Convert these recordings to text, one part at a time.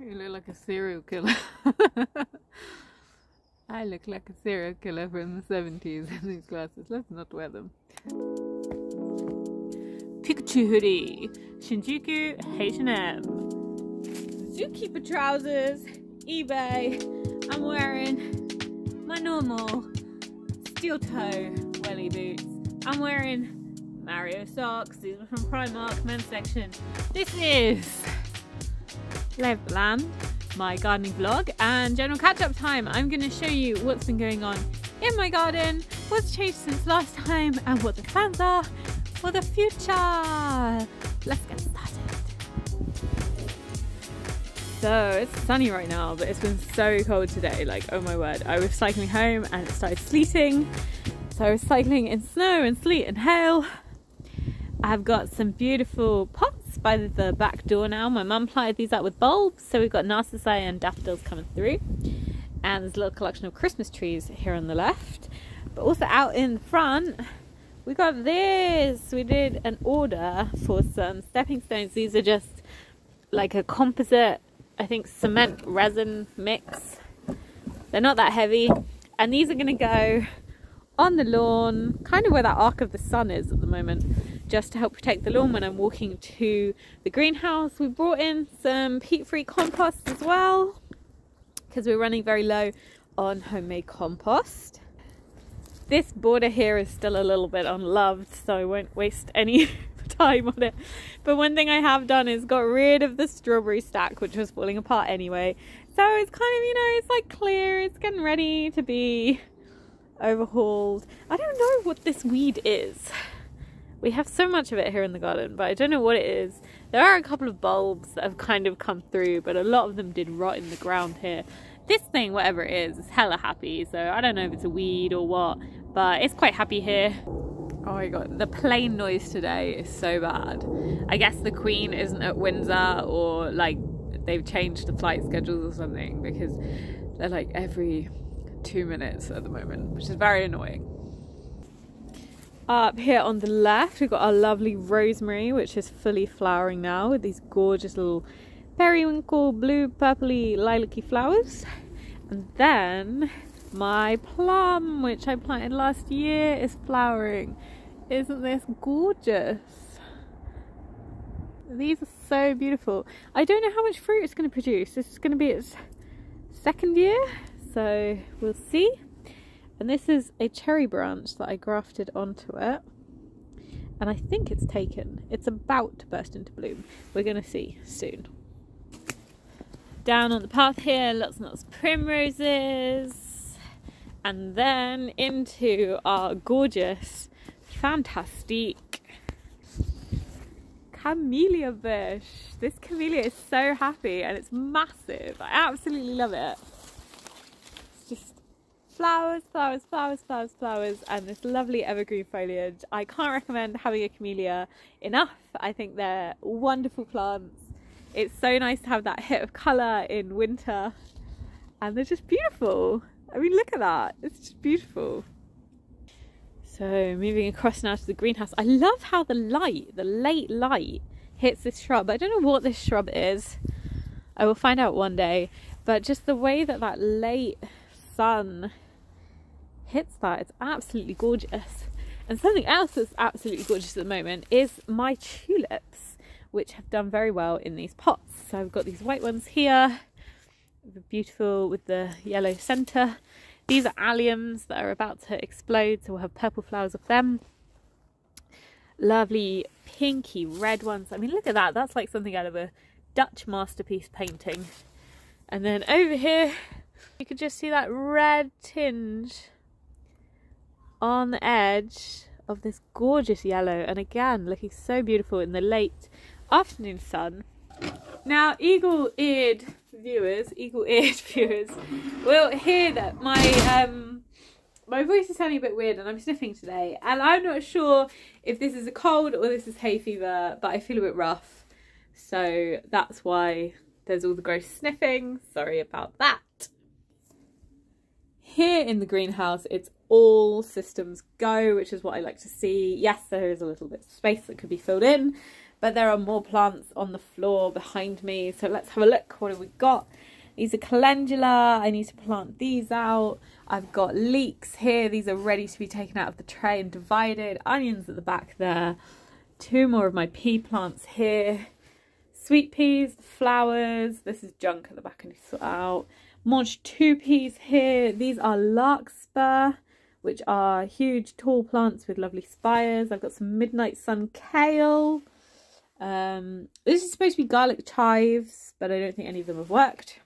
You look like a serial killer. I look like a serial killer from the 70s in these glasses. Let's not wear them. Pikachu hoodie, Shinjuku, H&M. Zookeeper trousers, eBay. I'm wearing my normal steel toe welly boots. I'm wearing Mario socks. These are from Primark men's section. This is Lay of the Land, my gardening vlog and general catch-up time. I'm going to show you what's been going on in my garden, what's changed since last time, and what the plans are for the future. Let's get started. So it's sunny right now, but it's been so cold today. Like, oh my word, I was cycling home and it started sleeting. So I was cycling in snow and sleet and hail. I've got some beautiful pots by the back door now. My mum planted these out with bulbs, so we've got narcissi and daffodils coming through. And there's a little collection of Christmas trees here on the left. But also out in front, we got this. We did an order for some stepping stones. These are just like a composite, I think, cement resin mix. They're not that heavy. And these are going to go on the lawn, kind of where that arc of the sun is at the moment, just to help protect the lawn when I'm walking to the greenhouse. We brought in some peat-free compost as well, because we're running very low on homemade compost. This border here is still a little bit unloved, so I won't waste any time on it. But one thing I have done is got rid of the strawberry stack, which was falling apart anyway. So it's kind of, you know, it's like clear, it's getting ready to be overhauled. I don't know what this weed is. We have so much of it here in the garden, but I don't know what it is. There are a couple of bulbs that have kind of come through, but a lot of them did rot in the ground here. This thing, whatever it is hella happy, so I don't know if it's a weed or what, but it's quite happy here. Oh my god, the plane noise today is so bad. I guess the Queen isn't at Windsor, or like they've changed the flight schedules or something, because they're like every 2 minutes at the moment, which is very annoying. Up here on the left, we've got our lovely rosemary, which is fully flowering now with these gorgeous little periwinkle, blue, purpley, lilac-y flowers. And then my plum, which I planted last year, is flowering. Isn't this gorgeous? These are so beautiful. I don't know how much fruit it's going to produce. This is going to be its second year, so we'll see. And this is a cherry branch that I grafted onto it, and I think it's taken. It's about to burst into bloom. We're going to see soon. Down on the path here, lots and lots of primroses, and then into our gorgeous, fantastic camellia bush. This camellia is so happy and it's massive. I absolutely love it. It's just flowers, flowers, flowers, flowers, flowers, and this lovely evergreen foliage. I can't recommend having a camellia enough. I think they're wonderful plants. It's so nice to have that hit of colour in winter, and they're just beautiful. I mean, look at that. It's just beautiful. So moving across now to the greenhouse. I love how the late light hits this shrub. I don't know what this shrub is. I will find out one day, but just the way that that late sun hits that, it's absolutely gorgeous. And something else that's absolutely gorgeous at the moment is my tulips, which have done very well in these pots. So I've got these white ones here, beautiful with the yellow centre. These are alliums that are about to explode, so we'll have purple flowers of them. Lovely pinky red ones. I mean, look at that. That's like something out of a Dutch masterpiece painting. And then over here, you could just see that red tinge on the edge of this gorgeous yellow, and again looking so beautiful in the late afternoon sun. Now eagle-eared viewers will hear that my voice is sounding a bit weird and I'm sniffing today, and I'm not sure if this is a cold or this is hay fever, but I feel a bit rough, so that's why there's all the gross sniffing. Sorry about that. Here in the greenhouse, it's all systems go, which is what I like to see. Yes, there is a little bit of space that could be filled in, but there are more plants on the floor behind me. So let's have a look. What have we got? These are calendula. I need to plant these out. I've got leeks here. These are ready to be taken out of the tray and divided. Onions at the back there. 2 more of my pea plants here. Sweet peas, flowers. This is junk at the back I need to sort out. Mange 2 peas here. These are larkspur, which are huge tall plants with lovely spires. I've got some midnight sun kale. This is supposed to be garlic chives, but I don't think any of them have worked.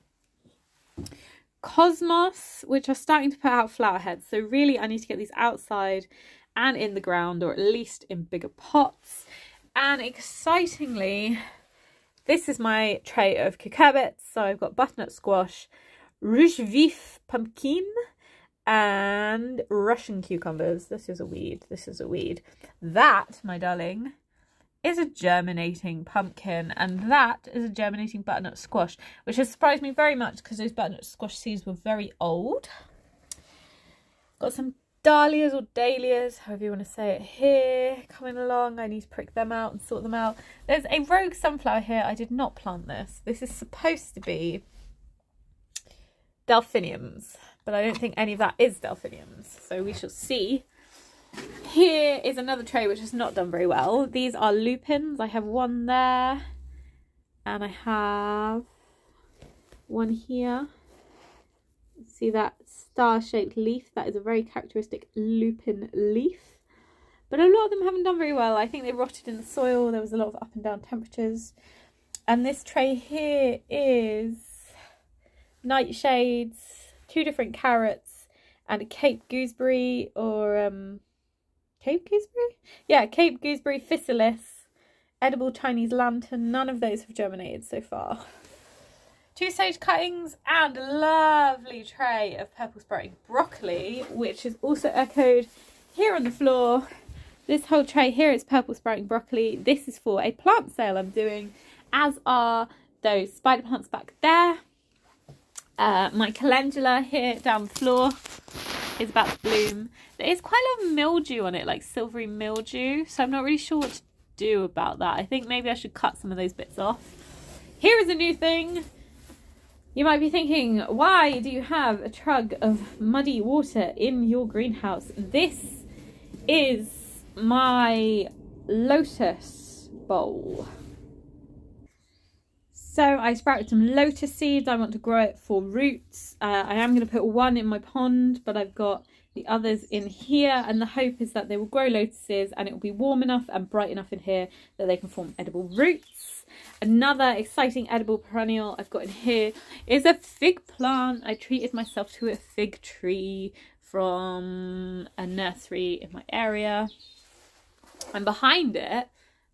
Cosmos, which are starting to put out flower heads. So really I need to get these outside and in the ground, or at least in bigger pots. And excitingly, this is my tray of cucurbits. So I've got butternut squash, rouge vif pumpkin, and Russian cucumbers. This is a weed. This is a weed. That, my darling, is a germinating pumpkin, and that is a germinating butternut squash, which has surprised me very much because those butternut squash seeds were very old. Got some dahlias or dahlias, however you want to say it, here coming along. I need to prick them out and sort them out. There's a rogue sunflower here. I did not plant this. This is supposed to be delphiniums, but I don't think any of that is delphiniums, so we shall see. Here is another tray which has not done very well. These are lupins. I have one there, and I have one here. See that star-shaped leaf? That is a very characteristic lupin leaf. But a lot of them haven't done very well. I think they rotted in the soil. There was a lot of up and down temperatures. And this tray here is nightshades, 2 different carrots, and a Cape gooseberry, or Cape gooseberry? Yeah, Cape gooseberry, physalis, edible Chinese lantern. None of those have germinated so far. 2 sage cuttings and a lovely tray of purple sprouting broccoli, which is also echoed here on the floor. This whole tray here is purple sprouting broccoli. This is for a plant sale I'm doing, as are those spider plants back there. My calendula here down the floor is about to bloom. There is quite a lot of mildew on it, like silvery mildew, so I'm not really sure what to do about that. I think maybe I should cut some of those bits off. Here is a new thing. You might be thinking, why do you have a jug of muddy water in your greenhouse? This is my lotus bowl. So I sprouted some lotus seeds. I want to grow it for roots. I am going to put one in my pond, but I've got the others in here, and the hope is that they will grow lotuses and it will be warm enough and bright enough in here that they can form edible roots. Another exciting edible perennial I've got in here is a fig plant. I treated myself to a fig tree from a nursery in my area, and behind it,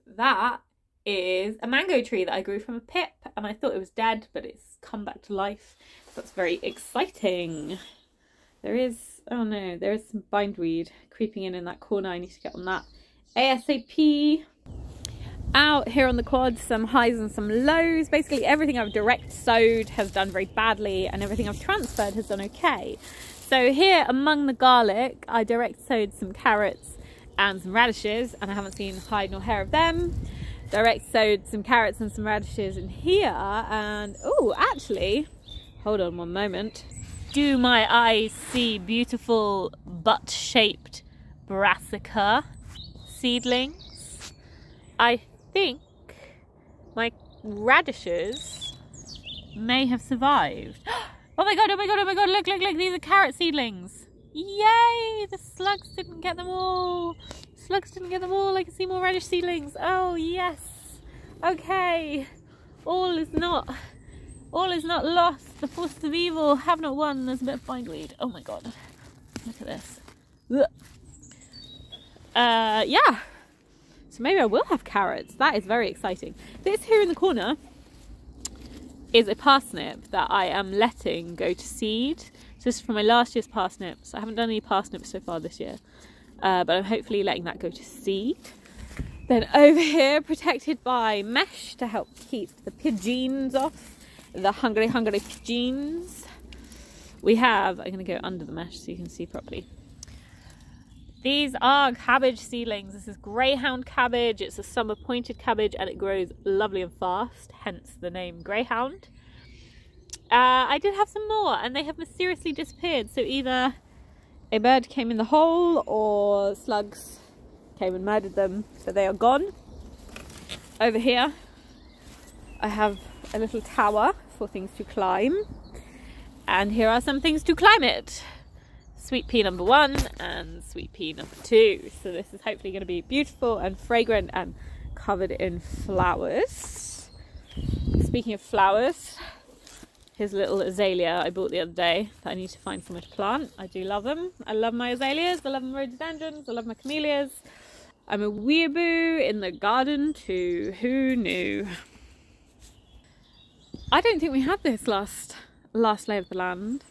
that is a mango tree that I grew from a pip, and I thought it was dead, but it's come back to life. So that's very exciting. There is, oh no, there is some bindweed creeping in that corner. I need to get on that ASAP. Out here on the quad, some highs and some lows. Basically everything I've direct sowed has done very badly, and everything I've transferred has done okay. So here among the garlic, I direct sowed some carrots and some radishes, and I haven't seen hide nor hair of them. Direct sowed some carrots and some radishes in here, and oh, actually, hold on one moment. Do my eyes see beautiful butt-shaped brassica seedlings? I think my radishes may have survived. Oh my god, oh my god, oh my god, look, look, look, these are carrot seedlings. Yay, the slugs didn't get them all. Slugs didn't get them all. I can see more radish seedlings. Oh yes. Okay. All is not lost. The forces of evil have not won. There's a bit of bindweed. Oh my god. Look at this. Yeah. So maybe I will have carrots. That is very exciting. This here in the corner is a parsnip that I am letting go to seed. So this is from my last year's parsnips. I haven't done any parsnips so far this year. But I'm hopefully letting that go to seed. Then over here, protected by mesh to help keep the pigeons off, the hungry pigeons. We have, I'm going to go under the mesh so you can see properly. These are cabbage seedlings. This is greyhound cabbage. It's a summer pointed cabbage and it grows lovely and fast, hence the name greyhound. I did have some more and they have mysteriously disappeared. So either a bird came in the hole or slugs came and murdered them. So they are gone. Over here I have a little tower for things to climb. And here are some things to climb it. Sweet pea number 1 and sweet pea number 2. So this is hopefully going to be beautiful and fragrant and covered in flowers. Speaking of flowers, here's a little azalea I bought the other day that I need to find somewhere to plant. I do love them. I love my azaleas. I love my rhododendrons. I love my camellias. I'm a weeaboo in the garden too. Who knew? I don't think we had this last lay of the land.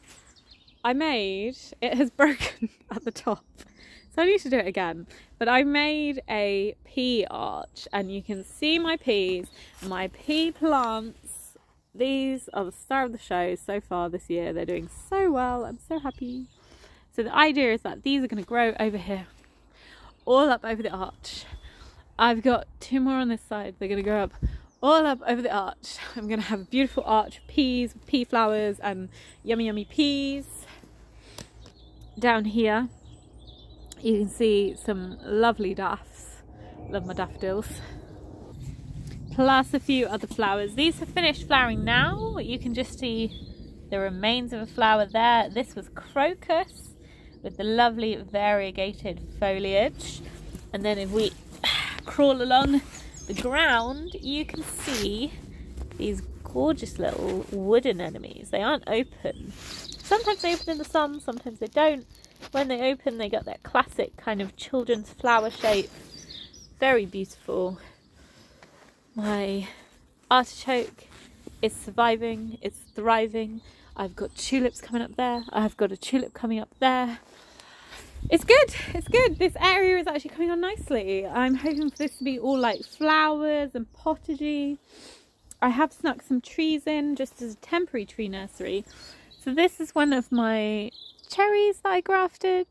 It has broken at the top, so I need to do it again. But I made a pea arch and you can see my peas, my pea plants. These are the star of the show so far this year. They're doing so well. I'm so happy. So the idea is that these are going to grow over here, all up over the arch. I've got 2 more on this side. They're going to grow up all up over the arch. I'm going to have a beautiful arch of peas, pea flowers and yummy yummy peas. Down here you can see some lovely daffs. Love my daffodils. Plus a few other flowers. These have finished flowering now. You can just see the remains of a flower there. This was crocus with the lovely variegated foliage. And then if we crawl along the ground, you can see these gorgeous little wooden anemones. They aren't open. Sometimes they open in the sun, sometimes they don't. When they open, they got that classic kind of children's flower shape. Very beautiful. My artichoke is surviving, it's thriving. I've got tulips coming up there. I've got a tulip coming up there. It's good, it's good. This area is actually coming on nicely. I'm hoping for this to be all like flowers and potagey. I have snuck some trees in just as a temporary tree nursery. So this is one of my cherries that I grafted.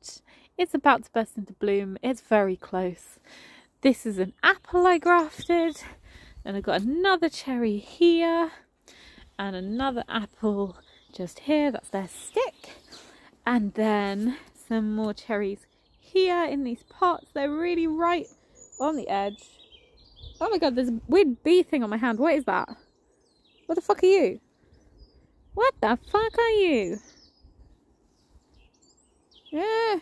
It's about to burst into bloom. It's very close. This is an apple I grafted. And I've got another cherry here. And another apple just here. That's their stick. And then some more cherries here in these pots. They're really right on the edge. Oh my god, there's a weird bee thing on my hand. What is that? What the fuck are you? What the fuck are you? Yeah.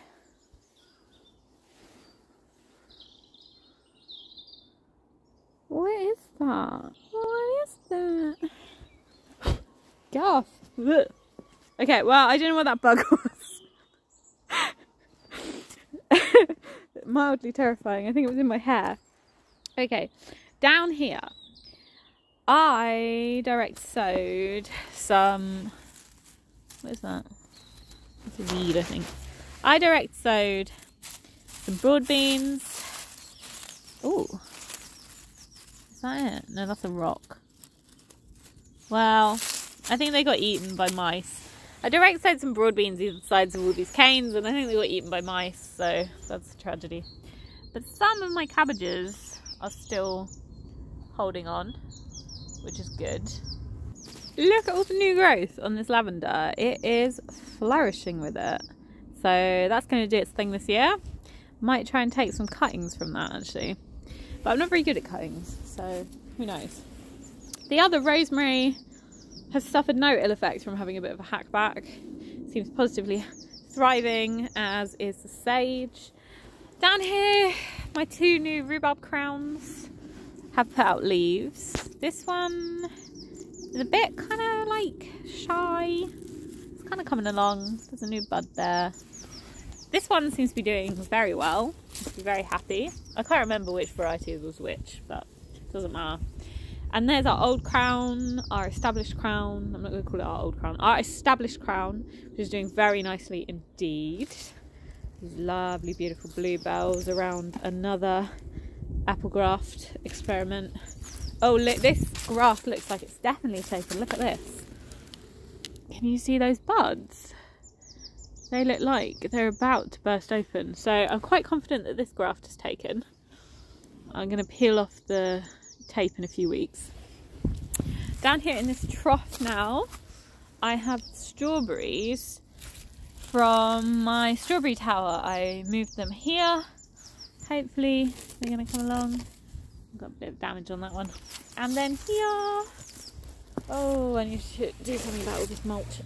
What is that? What is that? Get off. Ugh. Okay, well, I don't know what that bug was. Mildly terrifying. I think it was in my hair. Okay, down here. I direct sowed some, what is that? It's a weed, I think. I direct sowed some broad beans. Oh, is that it? No, that's a rock. Well, I think they got eaten by mice. I direct sowed some broad beans either sides of all these canes and I think they got eaten by mice, so that's a tragedy. But some of my cabbages are still holding on, which is good. Look at all the new growth on this lavender. It is flourishing with it. So that's going to do its thing this year. Might try and take some cuttings from that actually. But I'm not very good at cuttings, so who knows. The other rosemary has suffered no ill effects from having a bit of a hack back. Seems positively thriving, as is the sage. Down here, my 2 new rhubarb crowns have put out leaves. This one is a bit kind of like shy. It's kind of coming along. There's a new bud there. This one seems to be doing very well. Seems to be very happy. I can't remember which variety was which, but it doesn't matter. And there's our old crown, our established crown. I'm not going to call it our old crown. Our established crown, which is doing very nicely indeed. These lovely, beautiful bluebells around another apple graft experiment. Oh, look, this graft looks like it's definitely taken. Look at this. Can you see those buds? they look like they're about to burst open. So I'm quite confident that this graft is taken. I'm going to peel off the tape in a few weeks. Down here in this trough now, I have strawberries from my strawberry tower. I moved them here. Hopefully they're going to come along. I've got a bit of damage on that one. And then here. Oh, I need to do something about all this mulch.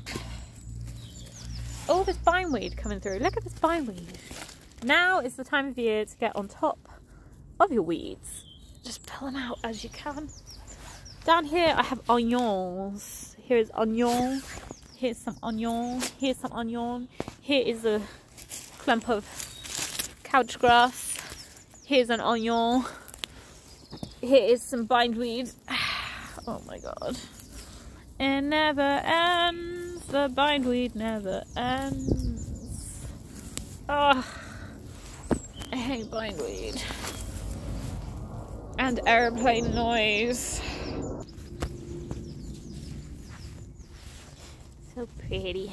All this bindweed coming through. Look at this bindweed. Now is the time of year to get on top of your weeds. Just pull them out as you can. Down here I have onions. Here is onion. Here's some onion. Here's some onion. Here is a clump of couch grass. Here's an onion. Here is some bindweed. Oh my god. It never ends. The bindweed never ends. Oh, I hate bindweed. And airplane noise. So pretty.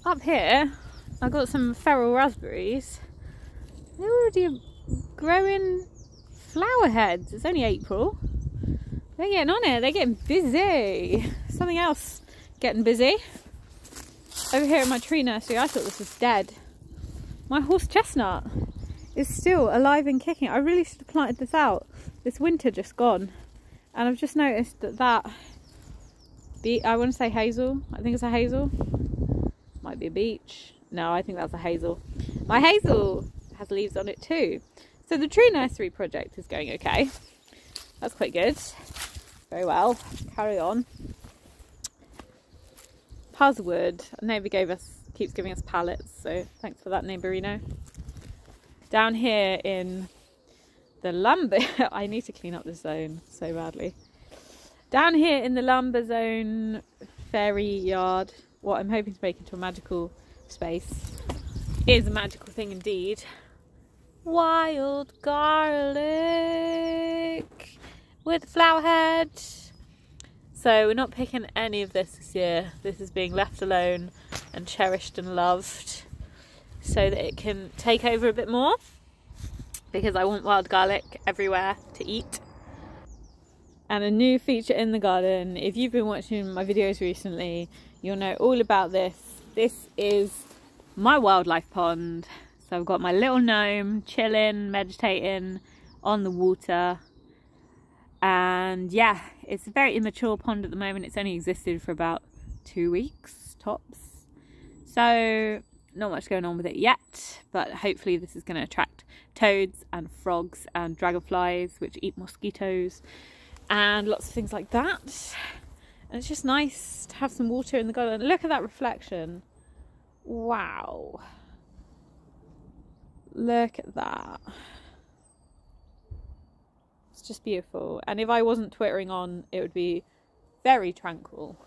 Up here, I got some feral raspberries. They're already growing flower heads. It's only April. They're getting on it. They're getting busy. Something else getting busy. Over here in my tree nursery, I thought this was dead. My horse chestnut is still alive and kicking. I really should have planted this out. This winter just gone. And I've just noticed that I want to say hazel. I think it's a hazel. Might be a beech. No, I think that's a hazel. My hazel has leaves on it too. So the tree nursery project is going okay. That's quite good. Very well. Carry on. Puzzlewood. A neighbour keeps giving us pallets, so thanks for that, neighbourino. Down here in the lumber, I need to clean up this zone so badly. Down here in the lumber zone fairy yard, what I'm hoping to make into a magical space is a magical thing indeed. Wild garlic with flower head. So we're not picking any of this year. This is being left alone and cherished and loved so that it can take over a bit more, because I want wild garlic everywhere to eat. And a new feature in the garden, if you've been watching my videos recently, you'll know all about this. This is my wildlife pond. So I've got my little gnome chilling, meditating on the water. And yeah, it's a very immature pond at the moment. It's only existed for about 2 weeks tops. So not much going on with it yet, but hopefully this is going to attract toads and frogs and dragonflies, which eat mosquitoes and lots of things like that. And it's just nice to have some water in the garden. Look at that reflection. Wow. Look at that. It's just beautiful. And if I wasn't twittering on, it would be very tranquil.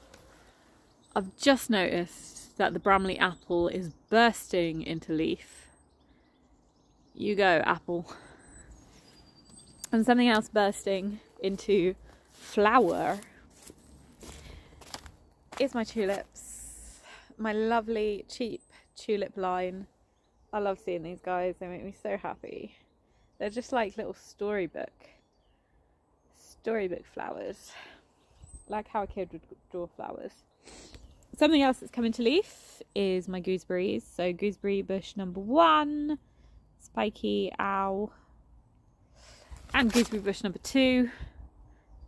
I've just noticed that the Bramley apple is bursting into leaf. You go, apple. And something else bursting into flower is my tulips. My lovely cheap tulip line. I love seeing these guys. They make me so happy. They're just like little storybook flowers. Like how a kid would draw flowers. Something else that's coming to leaf is my gooseberries. So gooseberry bush number 1, spiky, ow. And gooseberry bush number 2.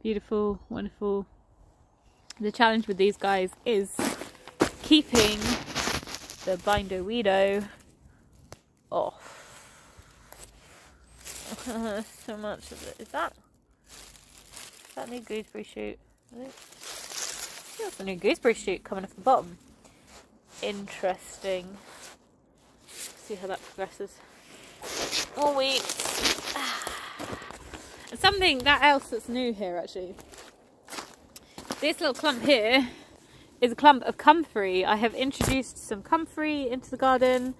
Beautiful, wonderful. The challenge with these guys is keeping the bindo weedo off. So much of it. Is that new gooseberry shoot? That's a new gooseberry shoot coming off the bottom. Interesting. See how that progresses. More weeks. And something else that's new here actually. This little clump here is a clump of comfrey. I have introduced some comfrey into the garden.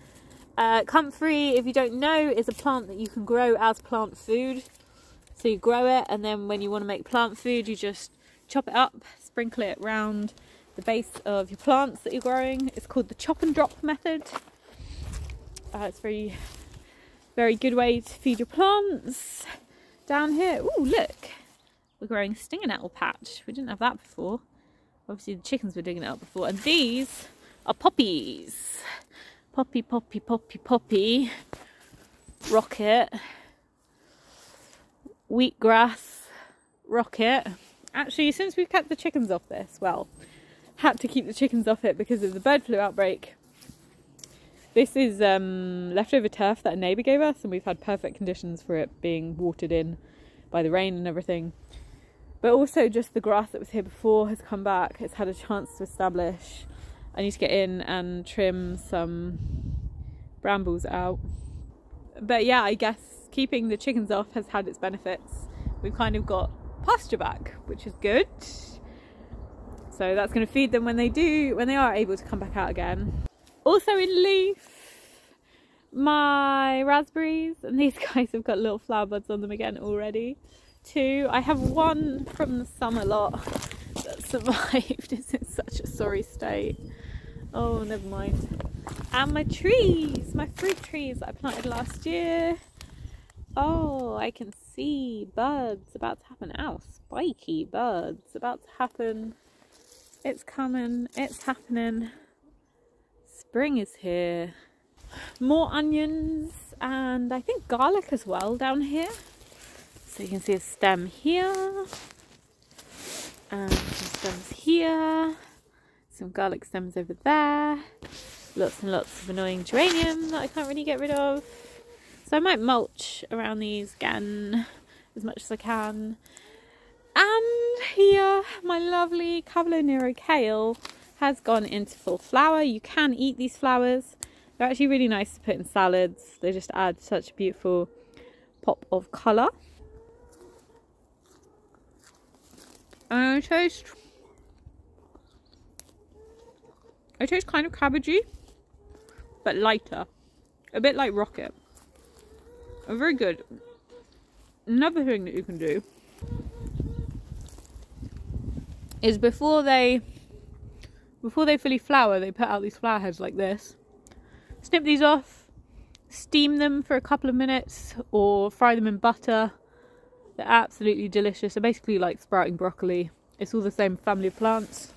Comfrey, if you don't know, is a plant that you can grow as plant food. So you grow it, and then when you want to make plant food, you just chop it up, sprinkle it around the base of your plants that you're growing. It's called the chop and drop method. It's a very good way to feed your plants. Down here, ooh, look, we're growing a stinger nettle patch. We didn't have that before. Obviously the chickens were digging it up before. And these are poppies. Poppy, poppy, poppy, poppy. Rocket. Wheatgrass. Rocket. Actually, since we've kept the chickens off this, well, had to keep the chickens off it because of the bird flu outbreak. This is leftover turf that a neighbour gave us, and we've had perfect conditions for it being watered in by the rain and everything. But also just the grass that was here before has come back. It's had a chance to establish. I need to get in and trim some brambles out. But yeah, I guess keeping the chickens off has had its benefits. We've kind of got pasture back, which is good. So that's going to feed them when they are able to come back out again. Also in leaf, my raspberries, and these guys have got little flower buds on them again already. Two, I have one from the summer lot that survived. It's in such a sorry state. Oh, never mind. And my trees, my fruit trees that I planted last year. Oh, I can see buds about to happen. Ow, spiky buds about to happen. It's coming, it's happening. Spring is here. More onions and I think garlic as well down here. So you can see a stem here and some stems here. Some garlic stems over there. Lots and lots of annoying geranium that I can't really get rid of. So I might mulch around these again as much as I can. And here, my lovely Cavolo Nero kale has gone into full flower. You can eat these flowers. They're actually really nice to put in salads. They just add such a beautiful pop of colour. And it tastes kind of cabbagey, but lighter. A bit like rocket. Very good. Another thing that you can do is before they fully flower, they put out these flower heads like this. Snip these off, steam them for a couple of minutes, or fry them in butter. They're absolutely delicious. They're basically like sprouting broccoli. It's all the same family of plants.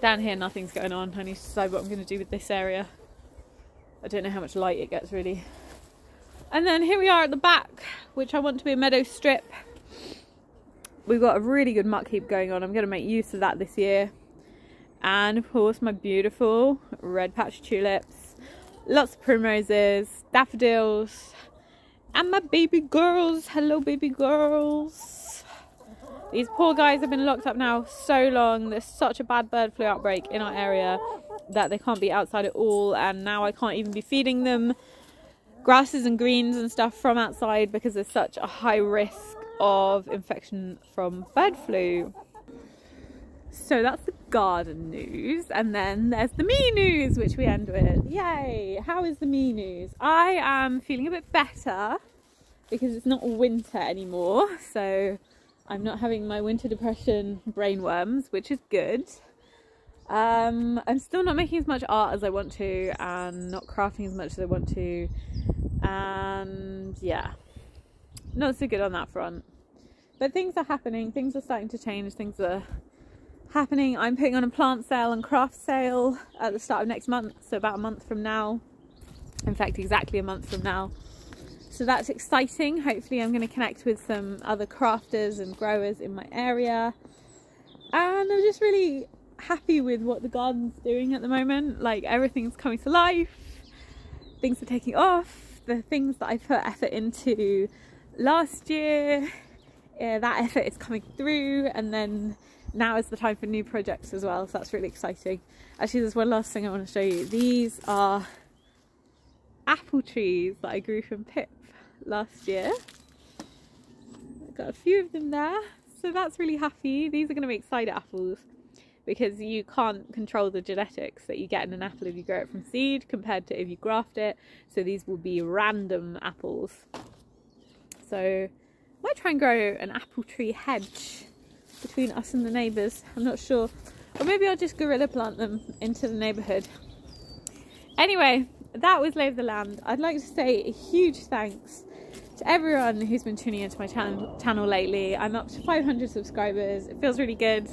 Down here, nothing's going on. I need to decide what I'm going to do with this area. I don't know how much light it gets, really. And then here we are at the back, which I want to be a meadow strip. We've got a really good muck heap going on. I'm going to make use of that this year. And of course, my beautiful red patch tulips. Lots of primroses, daffodils, and my baby girls. Hello, baby girls. These poor guys have been locked up now so long. There's such a bad bird flu outbreak in our area that they can't be outside at all. And now I can't even be feeding them grasses and greens and stuff from outside because there's such a high risk of infection from bird flu. So that's the garden news, and then there's the me news, which we end with. Yay! How is the me news? I am feeling a bit better because it's not winter anymore, so I'm not having my winter depression brainworms, which is good. I'm still not making as much art as I want to, and not crafting as much as I want to, and yeah, not so good on that front. But things are happening, things are starting to change, things are happening. I'm putting on a plant sale and craft sale at the start of next month, so about a month from now. In fact, exactly a month from now. So that's exciting. Hopefully I'm going to connect with some other crafters and growers in my area. And I'm just really happy with what the garden's doing at the moment. Like, everything's coming to life. Things are taking off. The things that I put effort into last year, that effort is coming through, and then now is the time for new projects as well, so that's really exciting. Actually, there's one last thing I want to show you. These are apple trees that I grew from Pip last year. I've got a few of them there, so that's really happy. These are going to make cider apples because you can't control the genetics that you get in an apple if you grow it from seed compared to if you graft it, so these will be random apples. So I might try and grow an apple tree hedge between us and the neighbours. I'm not sure. Or maybe I'll just guerrilla plant them into the neighbourhood. Anyway, that was Lay of the Land. I'd like to say a huge thanks to everyone who's been tuning into my channel lately. I'm up to 500 subscribers. It feels really good,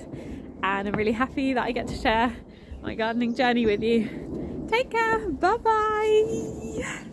and I'm really happy that I get to share my gardening journey with you. Take care. Bye bye.